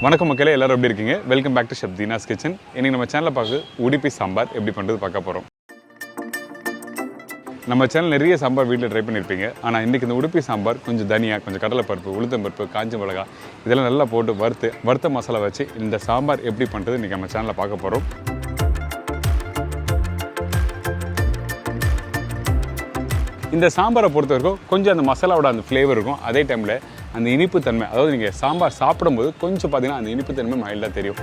வணக்கம் மக்களே, எல்லாரும் எப்படி இருக்கீங்க? Welcome back to chef Deena's kitchen. இன்னைக்கு நம்ம சேனலில் பார்க்க உடுப்பி சாம்பார் எப்படி பண்ணுறது பார்க்க போகிறோம். நம்ம சேனல் நிறைய சாம்பார் வீட்டில் ட்ரை பண்ணியிருப்பீங்க. ஆனால் இன்றைக்கி இந்த உடுப்பி சாம்பார் கொஞ்சம் தனியா, கொஞ்சம் கடலைப்பருப்பு, உளுத்தம்பருப்பு, காஞ்ச மிளகா இதெல்லாம் நல்லா போட்டு வறுத்த மசாலா வச்சு இந்த சாம்பார் எப்படி பண்ணுறது இன்றைக்கி நம்ம சேனலில் பார்க்க போகிறோம். இந்த சாம்பாரை பொறுத்த வரைக்கும் கொஞ்சம் அந்த மசாலாவோட அந்த ஃப்ளேவர் இருக்கும். அதே டைமில் அந்த இனிப்பு தன்மை, அதாவது நீங்கள் சாம்பார் சாப்பிடும்போது கொஞ்சம் பார்த்தீங்கன்னா அந்த இனிப்பு தன்மை மைல்டாக தெரியும்.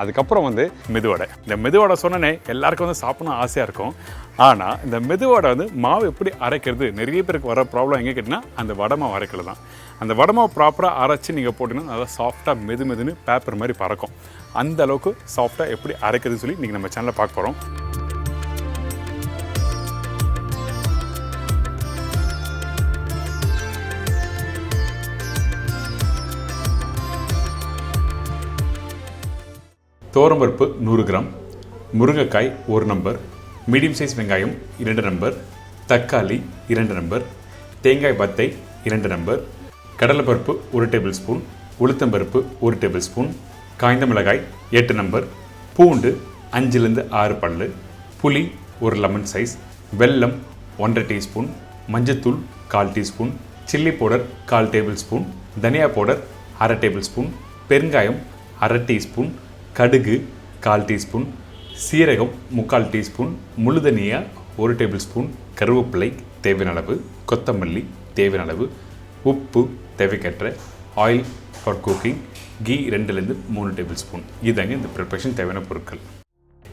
அதுக்கப்புறம் மெதுவடை. இந்த மெதுவடை சொன்னனே எல்லாருக்கும் சாப்பிடணும் ஆசையாக இருக்கும். ஆனால் இந்த மெதுவடை மாவு எப்படி அரைக்கிறது, நிறைய பேருக்கு வர ப்ராப்ளம் எங்கே கேட்டிங்கன்னா அந்த வடை மாவு அரைக்கிறது தான். அந்த வடை மாவு ப்ராப்பராக அரைச்சி நீங்கள் போட்டிங்கன்னா நல்லா சாஃப்டாக மெதுன்னு பேப்பர் மாதிரி பறக்கும். அந்த அளவுக்கு சாஃப்டாக எப்படி அரைக்கிறதுன்னு சொல்லி இன்றைக்கி நம்ம சேனலில் பார்க்க போகிறோம். தோரம்பருப்பு 100 கிராம், முருங்கைக்காய் 1 நம்பர், மீடியம் சைஸ் வெங்காயம் 2 நம்பர், தக்காளி 2 நம்பர், தேங்காய் பத்தை 2 நம்பர், கடலைப்பருப்பு 1 டேபிள் ஸ்பூன், உளுத்தம்பருப்பு 1 டேபிள் ஸ்பூன், காய்ந்த மிளகாய் 8 நம்பர், பூண்டு 5லேருந்து 6 பல்லு, புளி 1 லெமன் சைஸ், வெல்லம் 1.5 டீஸ்பூன், மஞ்சத்தூள் 1/4 teaspoon, chilli powder 1/4 table spoon, தனியா பவுடர் 1/2 டேபிள் ஸ்பூன், பெருங்காயம் 1/2 டீஸ்பூன், கடுகு 1/4 டீஸ்பூன், சீரகம் 3/4 டீஸ்பூன், முழுதனியா 1 டேபிள் ஸ்பூன், கருவேப்பிலை தேவையான அளவு, கொத்தமல்லி தேவையான அளவு, உப்பு தேவைக்கேற்ற, ஆயில் ஃபார் குக்கிங், கீ 2லேருந்து 3 டேபிள் ஸ்பூன். இதாங்க இந்த ப்ரிப்பரேஷன் தேவையான பொருட்கள்.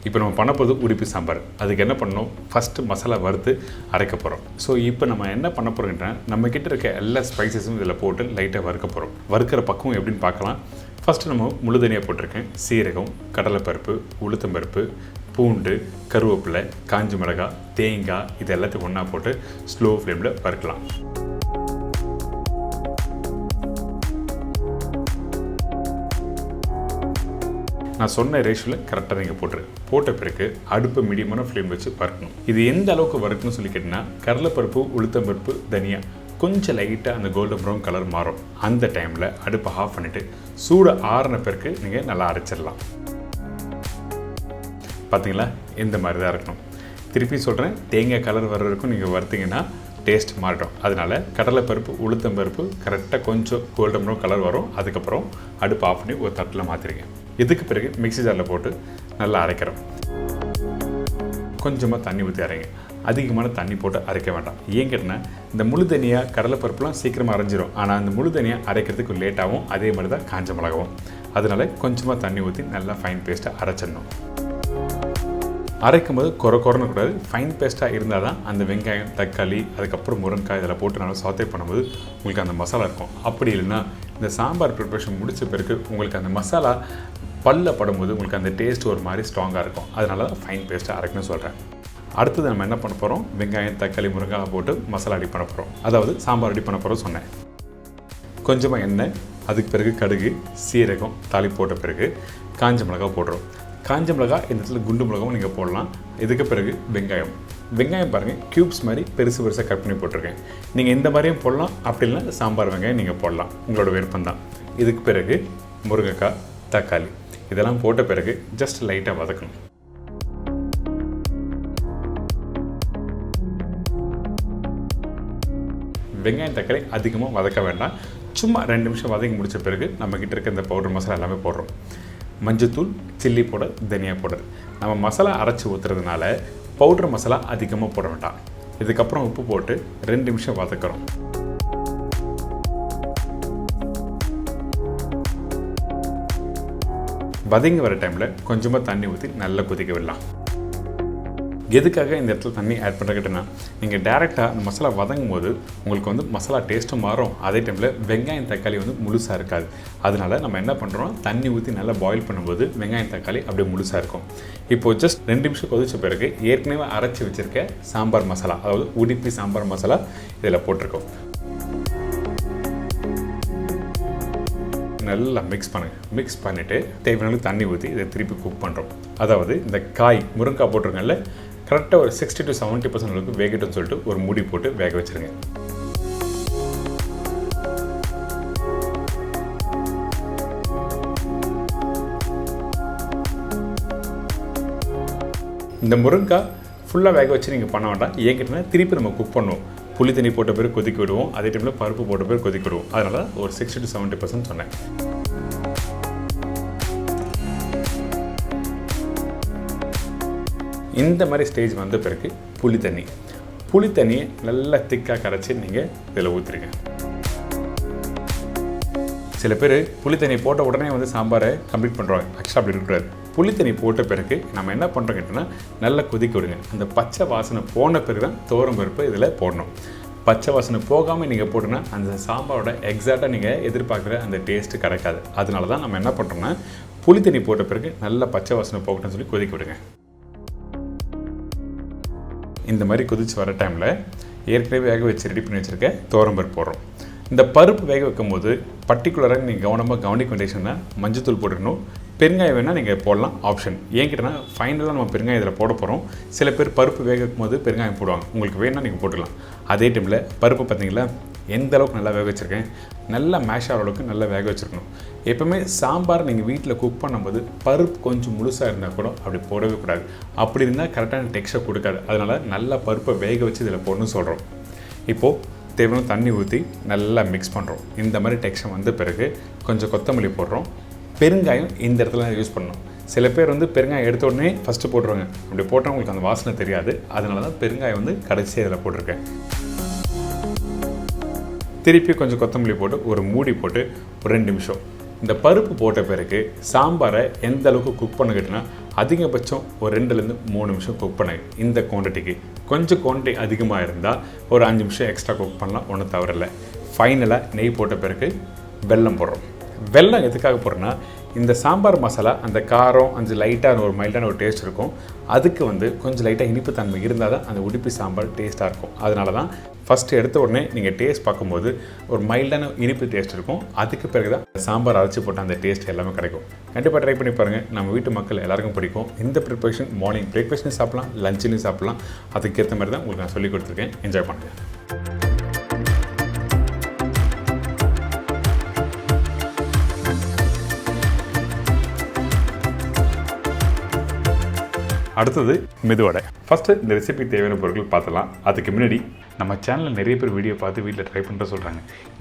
இப்போ நம்ம பண்ண போது உடுப்பி சாம்பார். அதுக்கு என்ன பண்ணணும், ஃபஸ்ட்டு மசாலா வறுத்து அரைக்க போகிறோம். ஸோ இப்போ நம்ம என்ன பண்ண போகிறோம்னா, நம்மக்கிட்ட இருக்க எல்லா ஸ்பைசஸும் இதில் போட்டு லைட்டாக வறுக்க போகிறோம். வறுக்கிற பக்கம் எப்படின்னு பார்க்கலாம். ஃபஸ்ட்டு நம்ம முழுதனியாக போட்டிருக்கேன். சீரகம், கடலைப்பருப்பு, உளுத்தம்பருப்பு, பூண்டு, கருவேப்பிலை, காஞ்சி மிளகாய், தேங்காய் இது எல்லாத்தையும் ஒன்றா போட்டு ஸ்லோ ஃப்ளேமில் வறுக்கலாம். நான் சொன்ன ரேஷியோவில் கரெக்டாக நீங்கள் போட்ட பிறகு அடுப்பு மீடியமான ஃப்ளேம் வச்சு வறுக்கணும். இது எந்த அளவுக்கு வறுக்கணும்னு சொல்லி கேட்டிங்கன்னா, கடலைப்பருப்பு, உளுத்தம்பருப்பு, தனியா கொஞ்சம் லைட்டாக அந்த கோல்டன் ப்ரௌன் கலர் மாறும். அந்த டைமில் அடுப்பை ஆஃப் பண்ணிவிட்டு சூடு ஆறின பிறகு நீங்கள் நல்லா அரைச்சிடலாம். பார்த்தீங்களா, இந்த மாதிரி தான் இருக்கணும். திருப்பி சொல்கிறேன், தேங்காய் கலர் வர்ற வரைக்கும் நீங்கள் வறுத்தீங்கன்னா டேஸ்ட் மாறிடும். அதனால் கடலைப்பருப்பு, உளுத்தம்பருப்பு கரெக்டாக கொஞ்சம் கோல்டன் ப்ரௌன் கலர் வரும். அதுக்கப்புறம் அடுப்பு ஆஃப் பண்ணி ஒரு தட்டில் மாற்றிடுங்க. இதுக்கு பிறகு மிக்ஸி ஜாரில் போட்டு நல்லா அரைக்கிறோம். கொஞ்சமாக தண்ணி ஊற்றி அரைங்க. அதிகமான தண்ணி போட்டு அரைக்க வேண்டாம். ஏன் கேட்டினா, இந்த முழு தனியாக கடலைப்பருப்புலாம் சீக்கிரமாக அரைஞ்சிரும். ஆனால் அந்த முழு தனியாக அரைக்கிறதுக்கு லேட்டாகவும், அதே மாதிரி தான் காஞ்ச மிளகாவும். அதனால் கொஞ்சமாக தண்ணி ஊற்றி நல்லா ஃபைன் பேஸ்ட்டாக அரைச்சிடணும். அரைக்கும் போது குறைன்னு கூடாது, ஃபைன் பேஸ்ட்டாக இருந்தால் தான் அந்த வெங்காயம், தக்காளி, அதுக்கப்புறம் முருங்கைக்காய் இதெல்லாம் போட்டு நல்லா சாத்தே பண்ணும்போது உங்களுக்கு அந்த மசாலா இருக்கும். அப்படி இல்லைன்னா இந்த சாம்பார் ப்ரிப்பரேஷன் முடித்த பிறகு உங்களுக்கு அந்த மசாலா பல்ல படும்போது உங்களுக்கு அந்த டேஸ்ட் ஒரு மாதிரி ஸ்ட்ராங்காக இருக்கும். அதனால தான் ஃபைன் பேஸ்ட்டாக அரைக்கணும்னு சொல்கிறேன். அடுத்தது நம்ம என்ன பண்ண போகிறோம், வெங்காயம், தக்காளி, முருங்காய் போட்டு மசாலா ரெடி பண்ண போகிறோம். அதாவது சாம்பார் ரெடி பண்ண போகிறோம் சொன்னேன். கொஞ்சமாக எண்ணெய், அதுக்கு பிறகு கடுகு, சீரகம் தாளி போட்ட பிறகு காஞ்ச மிளகாய் போடுறோம். காஞ்ச மிளகாய் இந்த இடத்துல குண்டு மிளகாவும் நீங்கள் போடலாம். இதுக்கு பிறகு வெங்காயம் பாருங்கள், க்யூப்ஸ் மாதிரி பெருசாக கட் பண்ணி போட்டிருக்கேன். நீங்கள் இந்த மாதிரியும் போடலாம், அப்படி இல்லைனா சாம்பார் வெங்காயம் நீங்கள் போடலாம், உங்களோட விருப்பம் தான். இதுக்கு பிறகு முருங்கைக்காய், தக்காளி இதெல்லாம் போட்ட பிறகு ஜஸ்ட் லைட்டாக வதக்கணும். வெங்காயம், தக்காளி அதிகமாக வதக்க வேண்டாம். சும்மா 2 நிமிஷம் வதக்கி முடித்த பிறகு நம்மக்கிட்ட இருக்க இந்த பவுடர் மசாலா எல்லாமே போடுறோம். மஞ்சத்தூள், சில்லி பவுடர், தனியா பவுடர். நம்ம மசாலா அரைச்சி ஊற்றுறதுனால பவுடர் மசாலா அதிகமாக போட வேண்டாம். இதுக்கப்புறம் உப்பு போட்டு 2 நிமிஷம் வதக்கிறோம். வதங்கி வர டைமில் கொஞ்சமாக தண்ணி ஊற்றி நல்லா கொதிக்க விடலாம். எதுக்காக இந்த இடத்துல தண்ணி ஆட் பண்ணுறக்கிட்டேன்னா, நீங்கள் டேரெக்டாக அந்த மசாலா வதங்கும் போது உங்களுக்கு மசாலா டேஸ்ட்டும் மாறும். அதே டைமில் வெங்காயம், தக்காளி முழுசாக இருக்காது. அதனால் நம்ம என்ன பண்ணுறோம், தண்ணி ஊற்றி நல்லா பாயில் பண்ணும்போது வெங்காயம், தக்காளி அப்படியே முழுசாக இருக்கும். இப்போது ஜஸ்ட் 2 நிமிஷம் கொதிச்ச பிறகு ஏற்கனவே அரைச்சி வச்சுருக்க சாம்பார் மசாலா, அதாவது உடுப்பி சாம்பார் மசாலா இதில் போட்டிருக்கோம். நல்லா மிக்ஸ் பண்ணுங்கள். மிக்ஸ் பண்ணிவிட்டு தேவையான தண்ணி ஊற்றி இதை திருப்பி குக் பண்ணுறோம். அதாவது இந்த காய் முருங்கைக்காய் போட்டிருக்கோம்ல, கரெக்டாக ஒரு 60 to 70% அளவுக்கு வேகட்டும்னு சொல்லிட்டு ஒரு மூடி போட்டு வேக வச்சுருங்க. இந்த முருங்கைக்காய் ஃபுல்லாக வேக வச்சு நீங்கள் பண்ண வேண்டாம். ஏன் கேட்டிங்கன்னா திருப்பி நம்ம குக் பண்ணுவோம். புளி தண்ணி போட்ட பிறகு கொதிக்க விடுவோம், அதே டைமில் பருப்பு போட்ட பிறகு கொதிக்க விடுவோம். அதனால் ஒரு 60 to 70% சொன்னேன். இந்த மாதிரி ஸ்டேஜ் வந்த பிறகு புளி தண்ணியை நல்லா திக்காக கரைச்சி நீங்கள் இதில் ஊற்றுருங்க. சில பேர் புளி தண்ணி போட்ட உடனே வந்து சாம்பாரை கம்ப்ளீட் பண்ணுறாங்க. ஆக்சுவலாக அப்படி இருக்கக்கூடாது. புளி தண்ணி போட்ட பிறகு நம்ம என்ன பண்ணுறோம் கேட்டோம்னா நல்லா கொதிக்க விடுங்க. அந்த பச்சை வாசனை போன பிறகு தான் துவரம் பருப்பு இதில் போடணும். பச்சை வாசனை போகாமல் நீங்கள் போட்டோன்னா அந்த சாம்பாரோட எக்ஸாக்டாக நீங்கள் எதிர்பார்க்குற அந்த டேஸ்ட்டு கிடைக்காது. அதனால தான் நம்ம என்ன பண்ணுறோம்னா புளி தண்ணி போட்ட பிறகு நல்லா பச்சை வாசனை போகட்டும்னு சொல்லி கொதிக்க விடுங்க. இந்த மாதிரி கொதிச்சு வர டைமில் ஏற்கனவே வேக வச்சு ரெடி பண்ணி வச்சுருக்க துவரம் பருப்பு போடுறோம். இந்த பருப்பு வேக வைக்கும் போது பர்டிகுலராக நீங்கள் கவனிக்க வேண்டியதுன்னா மஞ்சத்தூள் போட்டுக்கணும். பெருங்காயம் வேணால் நீங்கள் போடலாம், ஆப்ஷன். ஏன் கேட்டால் ஃபைனலாக நம்ம பெருங்காயம் இதில் போட போகிறோம். சில பேர் பருப்பு வேக வைக்கும் போது பெருங்காயம் போடுவாங்க. உங்களுக்கு வேணால் நீங்கள் போட்டுக்கலாம். அதே டைமில் பருப்பு பார்த்தீங்களா எந்த அளவுக்கு நல்லா வேக வச்சுருக்கேன், நல்லா மேஷ் ஆகிற அளவுக்கு நல்லா வேக வச்சுருக்கணும். எப்போவுமே சாம்பார் நீங்கள் வீட்டில் குக் பண்ணும்போது பருப்பு கொஞ்சம் முழுசாக இருந்தால் கூட அப்படி போடவே கூடாது. அப்படி இருந்தால் கரெக்டான டெக்ஸ்சர் கொடுக்காது. அதனால் நல்லா பருப்பை வேக வச்சு இதில் போடணும்னு சொல்கிறோம். இப்போது தேவையான தண்ணி ஊற்றி நல்லா மிக்ஸ் பண்ணுறோம். இந்த மாதிரி டெக்ஸ்சர் வந்த பிறகு கொஞ்சம் கொத்தமல்லி போடுறோம். பெருங்காயம் இந்த இடத்துல யூஸ் பண்ணணும். சில பேர் வந்து பெருங்காயம் எடுத்த உடனே ஃபஸ்ட்டு போட்டுருவாங்க. அப்படி போட்டால் உங்களுக்கு அந்த வாசனை தெரியாது. அதனால தான் பெருங்காயம் வந்து கடைசியாக இதில் போட்டிருக்கேன். திருப்பி கொஞ்சம் கொத்தமல்லி போட்டு ஒரு மூடி போட்டு ஒரு 2 நிமிஷம் இந்த பருப்பு போட்ட பிறகு சாம்பாரை எந்த அளவுக்கு குக் பண்ண கேட்டினா அதிகபட்சம் ஒரு 2லேருந்து 3 நிமிஷம் குக் பண்ண. இந்த குவான்டிட்டிக்கு கொஞ்சம் குவான்டிட்டி அதிகமாக இருந்தால் ஒரு 5 நிமிஷம் எக்ஸ்ட்ரா குக் பண்ணலாம், ஒன்றும் தவறில்லை. ஃபைனலாக நெய் போட்ட பிறகு வெல்லம் போடுறோம். வெல்லம் எதுக்காக போடுறோன்னா இந்த சாம்பார் மசாலா அந்த காரம் அந்த லைட்டான ஒரு மைல்டான ஒரு டேஸ்ட் இருக்கும். அதுக்கு வந்து கொஞ்சம் லைட்டாக இனிப்பு தன்மை இருந்தால் தான் அந்த உடுப்பி சாம்பார் டேஸ்ட்டாக இருக்கும். அதனால தான் ஃபஸ்ட்டு எடுத்த உடனே நீங்கள் டேஸ்ட் பார்க்கும்போது ஒரு மைல்டான இனிப்பு டேஸ்ட் இருக்கும். அதுக்கு பிறகு தான் சாம்பார் அரைச்சி போட்டால் அந்த டேஸ்ட் எல்லாமே கிடைக்கும். கண்டிப்பாக ட்ரை பண்ணி பாருங்கள். நம்ம வீட்டு மக்கள் எல்லாருக்கும் பிடிக்கும். இந்த ப்ரிப்பரேஷன் மார்னிங் பிரேக்ஃபாஸ்ட்லையும் சாப்பிட்லாம், லஞ்சுலையும் சாப்பிட்லாம். அதுக்கேற்ற மாதிரி தான் உங்களுக்கு நான் சொல்லிக் கொடுத்துருக்கேன். என்ஜாய் பண்ணுங்கள். அடுத்தது மெதுவடை. ஃபஸ்ட்டு இந்த ரெசிபி தேவையான பொருட்கள் பார்த்துலாம். அதுக்கு முன்னாடி நம்ம சேனலில் நிறைய பேர் வீடியோ பார்த்து வீட்டில் ட்ரை பண்ணுற சொல்கிறாங்க.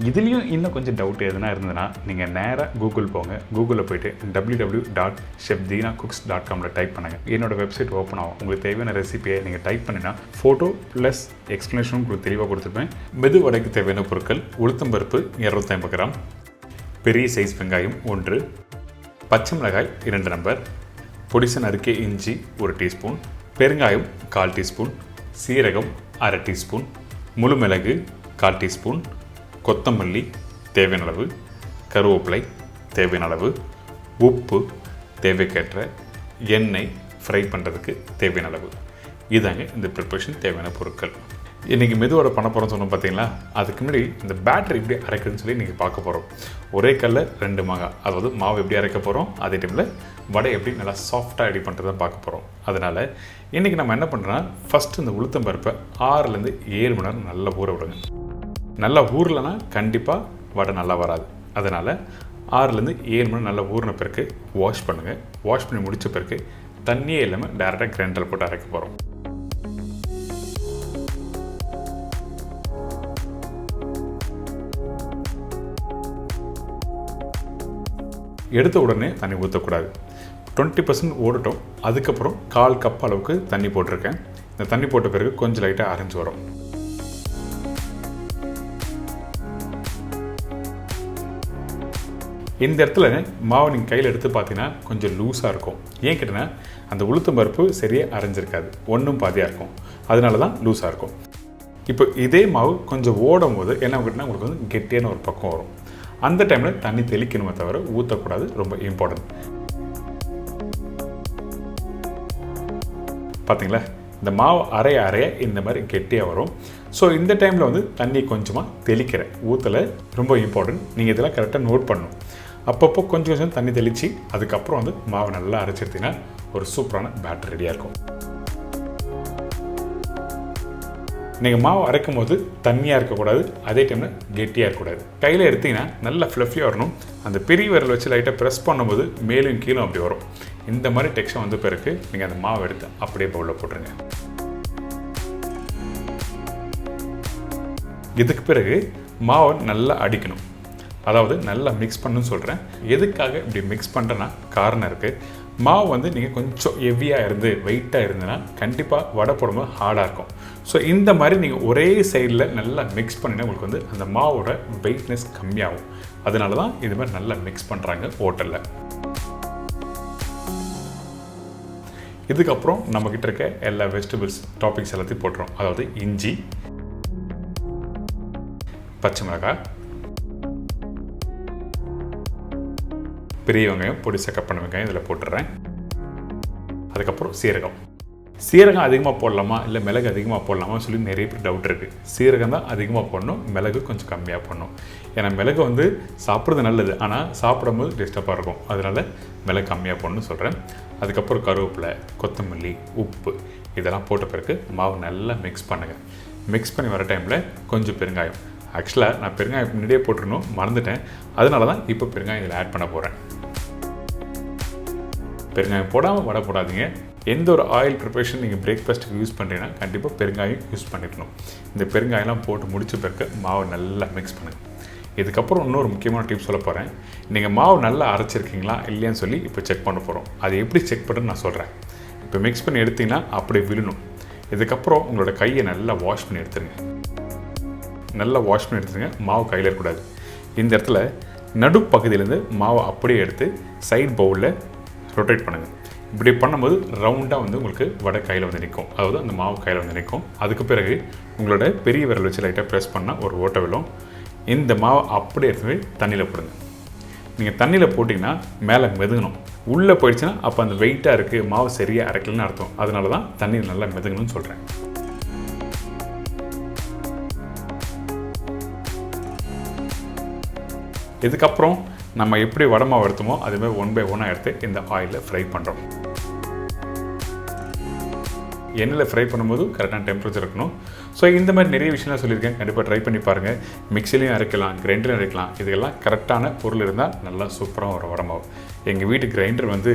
இதுலேயும் இன்னும் கொஞ்சம் டவுட் எதுனா இருந்ததுன்னா நீங்கள் நேராக கூகுள் போங்க. கூகுளில் போய்ட்டு www.chefdeenacooks.com டைப் பண்ணுங்கள். என்னோடய வெப்சைட் ஓப்பன் ஆகும். உங்களுக்கு தேவையான ரெசிபியை நீங்கள் டைப் பண்ணினா ஃபோட்டோ ப்ளஸ் எக்ஸ்ப்ளனேஷனும் உங்களுக்கு தெளிவாக கொடுத்துருப்பேன். மெதுவடைக்கு தேவையான பொருட்கள்: உளுத்தம்பருப்பு 250 கிராம், பெரிய சைஸ் வெங்காயம் 1, பச்சை மிளகாய் 2 நம்பர், பொடிசு நறுக்கிய இஞ்சி 1 டீஸ்பூன், பெருங்காயம் 1/4 டீஸ்பூன், சீரகம் 1/2 டீஸ்பூன், முழு மிளகு 1/4 டீஸ்பூன், கொத்தமல்லி தேவையான அளவு, கருவேப்பிலை தேவையான அளவு, உப்பு தேவைக்கேற்ற, எண்ணெய் ஃப்ரை பண்ணுறதுக்கு தேவையான அளவு. இதாங்க இந்த ப்ரிப்பரேஷன் தேவையான பொருட்கள். இன்றைக்கி மெதுவோட பண்ண போகிறோம் சொன்னோம் பார்த்தீங்களா. அதுக்கு முன்னாடி இந்த பேட்டரி எப்படி அரைக்கிறதுன்னு சொல்லி நீங்கள் பார்க்க போகிறோம். ஒரே கல்ல 2 மாங்காய், அதாவது மாவு எப்படி அரைக்க போகிறோம், அதே டைமில் வடை எப்படி நல்லா சாஃப்டாக ரெடி பண்ணுறதான் பார்க்க போகிறோம். அதனால் இன்றைக்கி நம்ம என்ன பண்ணுறோன்னா ஃபஸ்ட்டு இந்த உளுத்தம் பருப்பை 6லேருந்து 7 மணி நேரம் நல்லா ஊற விடுங்க. நல்லா ஊறலைன்னா கண்டிப்பாக வடை நல்லா வராது. அதனால் 6லேருந்து 7 மணி நேரம் நல்லா ஊறின பிறகு வாஷ் பண்ணுங்கள். வாஷ் பண்ணி முடித்த பிறகு தண்ணியே இல்லாமல் டேரெக்டாக கிரைண்டரில் போட்டு அரைக்க போகிறோம். எடுத்த உடனே தண்ணி ஊற்றக்கூடாது. 20% ஓடட்டும். அதுக்கப்புறம் 1/4 கப் அளவுக்கு தண்ணி போட்டிருக்கேன். இந்த தண்ணி போட்ட பிறகு கொஞ்சம் லைட்டாக அரைஞ்சி வரும். இந்த இடத்துல மாவு நீங்கள் கையில் எடுத்து பார்த்தீங்கன்னா கொஞ்சம் லூஸாக இருக்கும். ஏன் கேட்டீங்கன்னா அந்த உளுத்தம் பருப்பு சரியாக அரைஞ்சிருக்காது, ஒன்றும் பாதியாக இருக்கும். அதனால தான் லூஸாக இருக்கும். இப்போ இதே மாவு கொஞ்சம் ஓடும் போது என்ன கேட்டிங்கன்னா உங்களுக்கு வந்து கெட்டியான ஒரு பக்கம் வரும். அந்த டைமில் தண்ணி தெளிக்கணுமே தவிர ஊற்றக்கூடாது. ரொம்ப இம்பார்ட்டன்ட். பார்த்தீங்களா, இந்த மாவு அரைய இந்த மாதிரி கெட்டியாக வரும். ஸோ இந்த டைமில் வந்து தண்ணி கொஞ்சமாக தெளிக்கிறேன், ஊற்றலை. ரொம்ப இம்பார்ட்டன்ட். நீங்கள் இதெல்லாம் கரெக்டாக நோட் பண்ணணும். அப்பப்போ கொஞ்சம் கொஞ்சம் தண்ணி தெளித்து அதுக்கப்புறம் வந்து மாவு நல்லா அரைச்சிருத்தீங்கன்னா ஒரு சூப்பரான பேட்டர் ரெடியாக இருக்கும். நீங்கள் மாவு அரைக்கும் போது தண்ணியாக இருக்கக்கூடாது, அதே டைமில் கெட்டியாக இருக்கக்கூடாது. கையில் எடுத்திங்கன்னா நல்லா ஃப்ளஃபியாக வரணும். அந்த பெரிய விரல் வச்சு லைட்டாக ப்ரெஸ் பண்ணும்போது மேலும் கீழும் அப்படி வரும். இந்த மாதிரி டெக்ஸ்சர் வந்து பிறகு நீங்கள் அந்த மாவை எடுத்து அப்படியே பவுலில் போட்டுருங்க. இதுக்கு பிறகு மாவை நல்லா அடிக்கணும், அதாவது நல்லா மிக்ஸ் பண்ணணும்னு சொல்கிறேன். எதுக்காக இப்படி மிக்ஸ் பண்ணுறேன்னா காரணம் இருக்குது. மாவு வந்து நீங்கள் கொஞ்சம் ஹெவியாக இருந்து வெயிட்டாக இருந்ததுன்னா கண்டிப்பாக வடை போடும்போது ஹார்டாக இருக்கும். ஸோ இந்த மாதிரி நீங்கள் ஒரே சைடில் நல்லா மிக்ஸ் பண்ணினா உங்களுக்கு வந்து அந்த மாவோட வெயிட்னஸ் கம்மியாகும். அதனால தான் இது மாதிரி நல்லா மிக்ஸ் பண்ணுறாங்க ஹோட்டலில். இதுக்கப்புறம் நம்மக்கிட்ட இருக்க எல்லா வெஜிடபிள்ஸ் டாப்பிக்ஸ் எல்லாத்தையும் போட்டுரும். அதாவது இஞ்சி, பச்சை மிளகாய், பெரிய வெங்காயம், பொடிசா கட் பண்ண வெங்காயம் இதில் போட்டுடுறேன். அதுக்கப்புறம் சீரகம் அதிகமாக போடலாமா இல்லை மிளகு அதிகமாக போடலாமா சொல்லி நிறைய பேர் டவுட் இருக்குது. சீரகம் தான் அதிகமாக போடணும், மிளகு கொஞ்சம் கம்மியாக போடணும். ஏன்னா மிளகு வந்து சாப்பிட்றது நல்லது, ஆனால் சாப்பிடும்போது டிஸ்டர்பாக இருக்கும். அதனால் மிளகு கம்மியாக போடணும்னு சொல்கிறேன். அதுக்கப்புறம் கருவேப்பிலை, கொத்தமல்லி, உப்பு இதெல்லாம் போட்ட பிறகு மாவு நல்லா மிக்ஸ் பண்ணுங்கள். மிக்ஸ் பண்ணி வர டைமில் கொஞ்சம் பெருங்காயம். ஆக்சுவலாக நான் பெருங்காயம் முன்னாடியே போட்டுருணும், மறந்துட்டேன். அதனால தான் இப்போ பெருங்காயம் இதில் ஆட் பண்ண போகிறேன். பெருங்காயம் போடாமல் வடை போடாதீங்க. எந்த ஒரு ஆயில் ப்ரிப்பரேஷன் நீங்கள் பிரேக்ஃபாஸ்ட்டுக்கு யூஸ் பண்ணுறீங்கன்னா கண்டிப்பாக பெருங்காயம் யூஸ் பண்ணிக்கணும். இந்த பெருங்காயம்லாம் போட்டு முடிச்ச பிறகு மாவு நல்லா மிக்ஸ் பண்ணுங்கள். இதுக்கப்புறம் இன்னொரு முக்கியமான டிப்ஸ் சொல்ல போகிறேன். நீங்கள் மாவு நல்லா அரைச்சிருக்கீங்களா இல்லையான்னு சொல்லி இப்போ செக் பண்ண போகிறோம். அது எப்படி செக் பண்ணுறேன்னு நான் சொல்கிறேன். இப்போ மிக்ஸ் பண்ணி எடுத்திங்கன்னா அப்படியே விழணும். இதுக்கப்புறம் உங்களோட கையை நல்லா வாஷ் பண்ணி எடுத்துருங்க. நல்லா வாஷ் பண்ணி எடுத்துருங்க. மாவு கையில் இருக்கக்கூடாது. இந்த இடத்துல நடுப்பகுதியிலேருந்து மாவை அப்படியே எடுத்து சைட் பவுலில் ரொட்டேட் பண்ணுங்கள். இப்படி பண்ணும்போது ரவுண்டாக வந்து உங்களுக்கு வடை கையில் வந்து நிற்கும், அதாவது அந்த மாவு கையில் வந்து நிற்கும். அதுக்கு பிறகு உங்களோட பெரிய விரல் வச்சு லைட்டாக ப்ரெஸ் பண்ணால் ஒரு ஓட்டை விழும். இந்த மாவை அப்படியே எடுத்து தண்ணியில் போடுங்க. நீங்கள் தண்ணியில் போட்டிங்கன்னா மேலே மெதுங்கணும். உள்ளே போயிடுச்சுன்னா அப்போ அந்த வெயிட்டாக இருக்குது, மாவு சரியாக அரைக்கலன்னு அர்த்தம். அதனால தான் தண்ணியில் நல்லா மெதுங்கணும்னு சொல்கிறேன். இதுக்கப்புறம் நம்ம எப்படி வடை மாவு எடுத்தோமோ அதுமாதிரி 1 by 1 எடுத்து இந்த ஆயிலில் ஃப்ரை பண்ணுறோம். எண்ணெயில் ஃப்ரை பண்ணும்போது கரெக்டான டெம்பரேச்சர் இருக்கணும். ஸோ இந்த மாதிரி நிறைய விஷயம்லாம் சொல்லியிருக்கேன், கண்டிப்பாக ட்ரை பண்ணி பாருங்கள். மிக்சிலையும் அரைக்கலாம், கிரைண்டர்லையும் அரைக்கலாம். இதுக்கெல்லாம் கரெக்டான பொருள் இருந்தால் நல்லா சூப்பராக வரும் வடை மாவு. எங்கள் வீட்டு கிரைண்டர் வந்து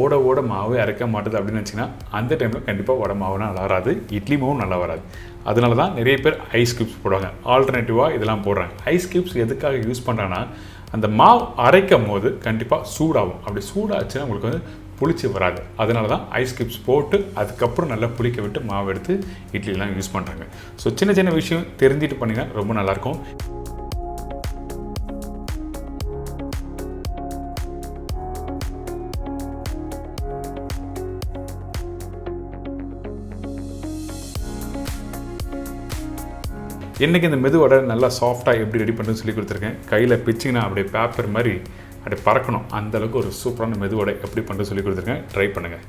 ஓட மாவே அரைக்க மாட்டுது அப்படின்னு நினச்சிங்கன்னா அந்த டைமில் கண்டிப்பாக வடை மாவுனா நல்லா வராது, இட்லி மாவும் நல்லா வராது. அதனால தான் நிறைய பேர் ஐஸ் கியூப்ஸ் போடுவாங்க, ஆல்டர்னேட்டிவாக இதெல்லாம் போடுறாங்க. ஐஸ் கியூப்ஸ் எதுக்காக யூஸ் பண்ணுறாங்கன்னா அந்த மாவு அரைக்கும் போது கண்டிப்பாக சூடாகும். அப்படி சூடாச்சுன்னா உங்களுக்கு வந்து புளிச்சு வராது. அதனால தான் ஐஸ் கியூப்ஸ் போட்டு அதுக்கப்புறம் நல்லா புளிக்க விட்டு மாவு எடுத்து இட்லிலாம் யூஸ் பண்ணுறாங்க. ஸோ சின்ன சின்ன விஷயம் தெரிஞ்சுட்டு பண்ணிங்கன்னா ரொம்ப நல்லாயிருக்கும். இன்றைக்கி இந்த மெது வடை நல்லா சாஃப்டாக எப்படி ரெடி பண்ணுறதுன்னு சொல்லி கொடுத்துருக்கேன். கையில் பிச்சிங்கன்னா அப்படியே பேப்பர் மாதிரி அப்படியே பறக்கணும். அந்தளவுக்கு ஒரு சூப்பரான மெது வடை எப்படி பண்ணுறது சொல்லி கொடுத்துருக்கேன். ட்ரை பண்ணுங்கள்.